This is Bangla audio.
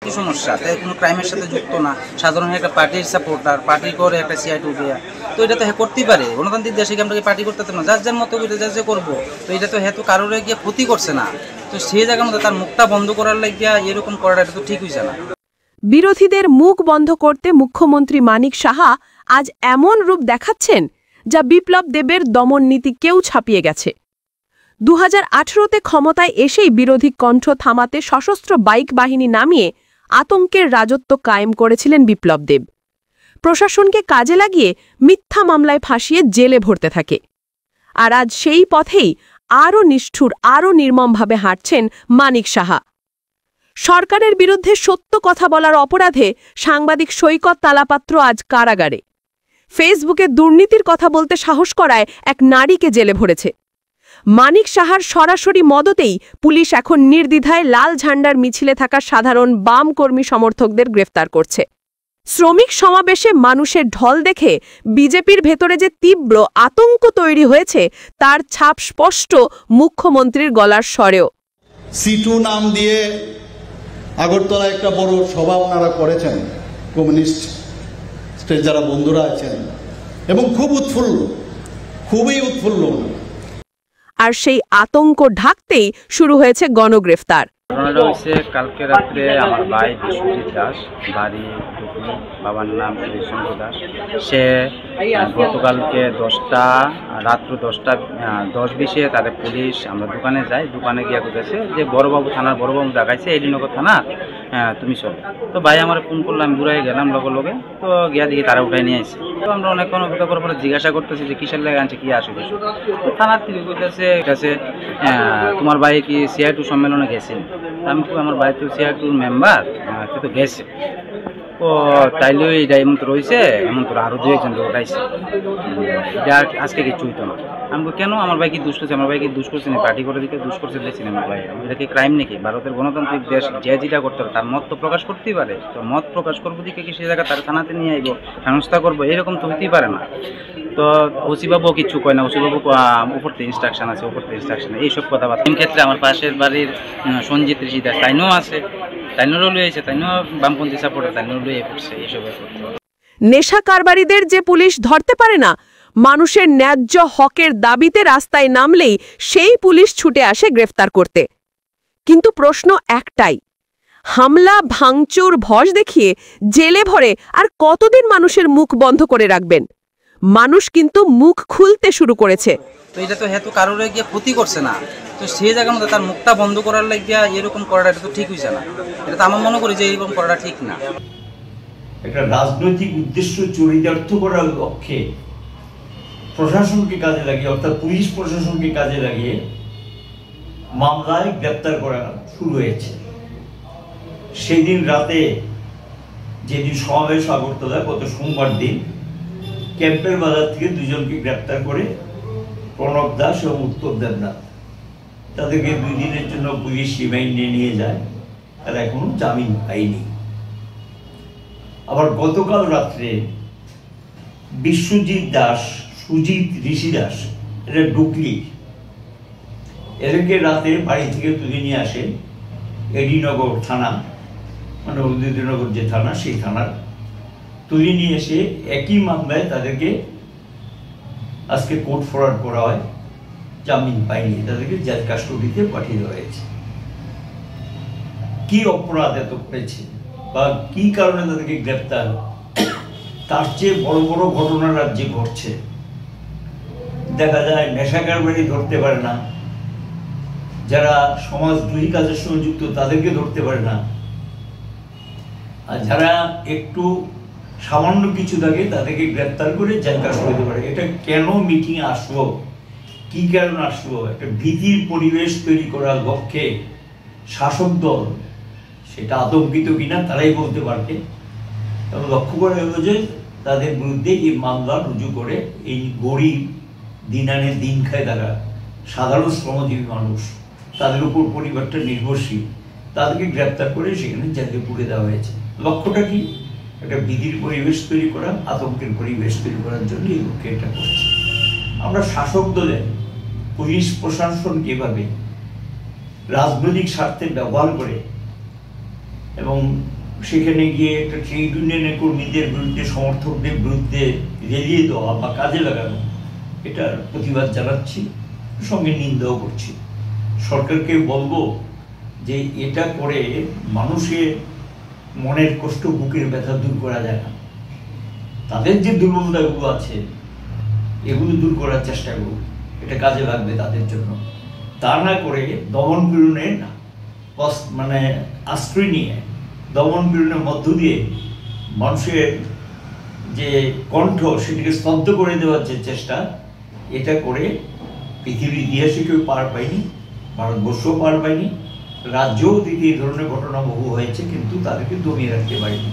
কি সমস্যা? তাই কোনো ক্রাইমের সাথে যুক্ত না, সাধারণ একটা পার্টির সাপোর্টার, পার্টি করে একটা সিআইটু দেয়া, তো এটা তো হ্যাঁ করতেই পারে। গণতান্ত্রিক দেশে কি আমরা পার্টি করতে না, যার যার মতো করে যা যা করবো, তো এটা তো হ্যাঁ তো কারোর গিয়ে ক্ষতি করছে না, তো সেই জায়গার মধ্যে তার মুখটা বন্ধ করার লাগিয়া এরকম করাটা এটা তো ঠিক হয়েছে না। বিরোধীদের মুখ বন্ধ করতে মুখ্যমন্ত্রী মানিক সাহা আজ এমন রূপ দেখাচ্ছেন যা বিপ্লব দেবের দমন নীতিকেও ছাপিয়ে গেছে। 2018-তে ক্ষমতায় এসেই বিরোধী কণ্ঠ থামাতে সশস্ত্র বাইক বাহিনী নামিয়ে আতঙ্কের রাজত্ব কায়েম করেছিলেন বিপ্লব দেব। প্রশাসনকে কাজে লাগিয়ে মিথ্যা মামলায় ফাঁসিয়ে জেলে ভরতে থাকে। আর আজ সেই পথেই আরও নিষ্ঠুর, আরও নির্মমভাবে হাঁটছেন মানিক সাহা। সরকারের বিরুদ্ধে সত্য কথা বলার অপরাধে সাংবাদিক সৈকত তালাপাত্র আজ কারাগারে। ফেসবুকে দুর্নীতির কথা বলতে সাহস করায় এক নারীকে জেলে ভরেছে। মানিক সাহার সরাসরি মদতেই পুলিশ এখন নির্দ্বিধায় লাল ঝান্ডার মিছিলে থাকা সাধারণ বাম কর্মী সমর্থকদের গ্রেফতার করছে। শ্রমিক সমাবেশে মানুষের ঢল দেখে বিজেপির ভেতরে যে তীব্র আতঙ্ক তৈরি হয়েছে তার ছাপ স্পষ্ট মুখ্যমন্ত্রীর গলার স্বরেও। সিটু নাম দিয়ে আগরতলা একটা বড় সভা ওনারা করেছেন, কমিউনিস্ট যারা বন্ধুরা আছেন, এবং খুব উৎফুল্ল, খুবই উৎফুল্ল। আর সেই আতঙ্ক ঢাকতেই শুরু হয়েছে গণগ্রেফতার। ঘটনাটা হয়েছে কালকে রাত্রে আমার ভাই বিশ্বজিৎ দাস, বাড়ি ডুকলি, বাবার নাম কৃষ্ণচন্দ্র দাস। সে গতকালকে রাত্র 10:20 তাদের পুলিশ, আমরা দোকানে যাই, দোকানে গিয়ে করেছে যে বড়বাবু থানার বড়বাবু দেখাইছে এডিনগর থানা, তুমি চলো। তো ভাই আমার ফোন করলাম, আমি ঘুরাই গেলাম লগে, তো গিয়া দিকে তারা উঠাই নিয়ে আসছে। তো আমরা অনেকক্ষণ অপেক্ষা করার পরে জিজ্ঞাসা করতেছি যে কিসের লেগে আনছে, কি আসবে। তো থানার থেকে বলতেছে তোমার ভাই কি সিআইটু সম্মেলনে গেছেন? আমি আমার ভাই তো সিআইটুর মেম্বার, তুই তো গেছে। ও তাইলে এটা এমন তো রয়েছে, এমন তো আরো 2-1 জন ওটাইছে, এটা আজকে কিছু হইতো না। আমি কেন, আমার ভাই কি দুষ করছে? আমার ভাই কি দুষ করছে না, পার্টি করে দিতে দুষ করছে দেখছেন আমার ভাই? এটা কি ক্রাইম নাকি? ভারতের গণতান্ত্রিক দেশ, যে যেটা করতে পারে তার মত তো প্রকাশ করতেই পারে। তো মত প্রকাশ করবো দিকে কি সেই জায়গা তার থানাতে নিয়ে আইব, সংস্থা করবো, এরকম তো হইতেই পারে না। তো ওসিবাবু কিছু কয় না, ওসিবাবু উপর থেকে ইনস্ট্রাকশন আছে, উপর থেকে ইনস্ট্রাকশন, এইসব কথাবার্তা। এই ক্ষেত্রে আমার পাশের বাড়ির সঞ্জিত ঋষি দাস, তাইনও আছে, তাইনও লইছে, তাইনও বামপন্থী সাপোর্টার, তাইনও লইয়ে পড়ছে এইসবের। নেশা কারবারিদের যে পুলিশ ধরতে পারে না, মানুষের ন্যায্য হকের দাবিতে রাস্তায় নামলেই সেই পুলিশ ছুটে আসে গ্রেফতার করতে। কিন্তু প্রশ্ন একটাই, হামলা, ভাঙচুর, ভস দেখিয়ে জেলে ভরে আর কতদিন মানুষের মুখ বন্ধ করে রাখবেন? মানুষ কিন্তু মুখ খুলতে শুরু করেছে। তো এটা তো হ্যাঁ তো কারোর গিয়ে ক্ষতি করছে না, তো সেই জায়গার মধ্যে তার মুখটা বন্ধ করার লাগিয়া এরকম করাটা এটা তো ঠিক হয়েছে না। এটা তো আমার মনে করি যে এরকম করাটা ঠিক না। একটা রাজনৈতিক উদ্দেশ্য চরিতার্থ করার লক্ষ্যে প্রশাসনকে কাজে লাগিয়ে, অর্থাৎ পুলিশ প্রশাসনকে কাজে লাগিয়ে মামলায় গ্রেপ্তার করা শুরু হয়েছে। সেদিন রাতে, যেদিন সমাবেশ আগরতলা, গত সোমবার দিন, ক্যাম্পের বাজার থেকে 2 জনকে গ্রেপ্তার করে প্রণব দাস এবং উত্তম দেবনাথ, তাদেরকে 2 দিনের জন্য পুলিশ রিমান্ডে নিয়ে যায়। তারা এখনো জামিন পায়নি। আবার গতকাল রাত্রে বিশ্বজিৎ দাস, সুজিত ঋষি দাস, এটা ডুকলি, এদেরকে রাতে বাড়ি থেকে তুলে নিয়ে আসে এডিনগর থানা, মানে উদয়নগর যে থানা, সেই থানার তুলে নিয়ে এসে একই মামলায় তাদেরকে আজকে কোর্ট ফরওয়ার্ড করা হয়। জামিন পায়নি, তাদেরকে জেল কাস্টডিতে পাঠিয়ে দেওয়া হয়েছে। কি অপরাধ এত করেছে বা কি কারণে তাদেরকে গ্রেপ্তার, তার চেয়ে বড় বড় ঘটনা রাজ্যে ঘটছে। দেখা যায় নেশা কারবারি ধরতে পারে না, যারা সমাজদ্রোহী কাজের সঙ্গে যুক্ত তাদেরকে ধরতে পারে না, আর যারা একটু সামান্য কিছু থাকে তাদেরকে গ্রেপ্তার করে জেল কাস্টডি দিতে পারে। এটা কেন মিটিং আসবো, কি কারণে আসবো? একটা ভীতির পরিবেশ তৈরি করার লক্ষ্যে শাসক দল, সেটা আতঙ্কিত কিনা তারাই বলতে পারবে। তবে লক্ষ্য করা হলো যে তাদের বিরুদ্ধে এই মামলা রুজু করে এই গরিব, দিন আনে দিন খায় তারা, সাধারণ শ্রমজীবী মানুষ, তাদের উপর পরিবারটা নির্ভরশীল, তাদেরকে গ্রেপ্তার করে সেখানে জেলে পুরে দেওয়া হয়েছে। লক্ষ্যটা কি? একটা ভীতির পরিবেশ তৈরি করা, আতঙ্কের পরিবেশ তৈরি করার জন্য এই লক্ষ্যে এটা করছে। আমরা শাসক দলের পুলিশ প্রশাসনকে এভাবে রাজনৈতিক স্বার্থে ব্যবহার করে এবং সেখানে গিয়ে একটা ট্রেড ইউনিয়নের কর্মীদের বিরুদ্ধে, সমর্থকদের বিরুদ্ধে রেলিয়ে দেওয়া বা কাজে লাগানো, এটার প্রতিবাদ জানাচ্ছি, সঙ্গে নিন্দাও করছি। সরকারকে বলবো যে এটা করে মানুষের মনের কষ্ট, বুকের ব্যথা দূর করা যায় না। তাদের যে দুর্বলতাগুলো আছে এগুলো দূর করার চেষ্টা করুন, এটা কাজে লাগবে তাদের জন্য। তা না করে দমন পীড়নের মানে আশ্রয় নিয়ে দমন পীড়নের মধ্য দিয়ে মানুষের যে কণ্ঠ সেটিকে স্তব্ধ করে দেওয়ার যে চেষ্টা, এটা করে পৃথিবীর ইতিহাসে কেউ পার পায়নি, ভারতবর্ষও পার পায়নি, রাজ্যও দিকে এই ধরনের ঘটনা বহু হয়েছে, কিন্তু তাদেরকে দমিয়ে রাখতে পারেনি।